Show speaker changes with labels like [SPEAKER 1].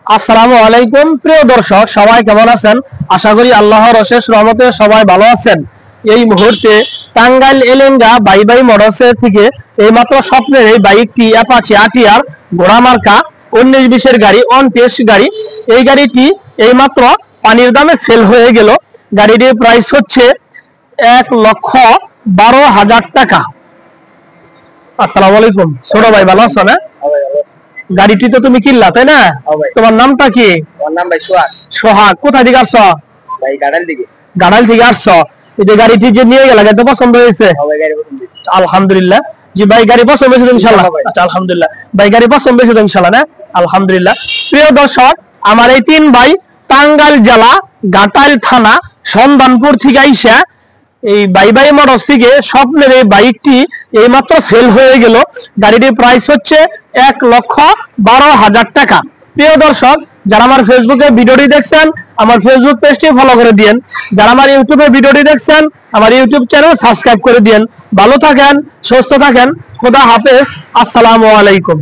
[SPEAKER 1] আসসালামু আলাইকুম প্রিয় দর্শক, সবাই কেমন আছেন? আশা করি আল্লাহর অশেষ রহমতে সবাই ভালো আছেন। এই মুহূর্তে টাঙ্গাইল এলেঙ্গা বাই বাই মোটরসের থেকে এইমাত্র স্বপ্নের এই বাইকটি অ্যাপাচি আটিয়ার ঘোড়া মার্কা 19-20 গাড়ি, অন টেস্ট গাড়ি। এই গাড়িটি এইমাত্র পানির দামে সেল হয়ে গেল। গাড়িটির প্রাইস হচ্ছে 1,12,000 টাকা। আসসালামু আলাইকুম ছোট ভাই, ভালো আছো না? গাড়িটি তো তুমি কিনলা, তাই না? তোমার নামটা কি?
[SPEAKER 2] আমার নাম ভাই সোহাগ।
[SPEAKER 1] সোহাগ, কোথায় থেকে আসছো?
[SPEAKER 2] ভাই গাড়াল দিকে।
[SPEAKER 1] গাড়াল থেকে আসছো। এই যে গাড়িটি যে নিয়ে গেলা, গাড়ি পছন্দ হয়েছে?
[SPEAKER 2] গাড়ি পছন্দ হয়েছে
[SPEAKER 1] আলহামদুলিল্লাহ। জি ভাই, গাড়ি পছন্দ হয়েছে তো ইনশাআল্লাহ? আচ্ছা আলহামদুলিল্লাহ। ভাই গাড়ি পছন্দ হয়েছে তো ইনশাআল্লাহ না? আলহামদুলিল্লাহ। প্রিয় দর্শক, আমার এই তিন ভাই টাঙ্গাইল জেলা ঘাটাইল থানা সন্ধানপুর থেকে আইসা এই বাই বাই মোটরস থেকে স্বপ্নের এই বাইকটি এইমাত্র সেল হয়ে গেল। গাড়িটির প্রাইস হচ্ছে 1,12,000 টাকা। প্রিয় দর্শক, যারা আমার ফেসবুকে ভিডিওটি দেখছেন আমার ফেসবুক পেজটি ফলো করে দিন। যারা আমার ইউটিউবে ভিডিওটি দেখছেন আমার ইউটিউব চ্যানেল সাবস্ক্রাইব করে দিন। ভালো থাকেন, সুস্থ থাকেন, খোদা হাফেজ, আসসালামু আলাইকুম।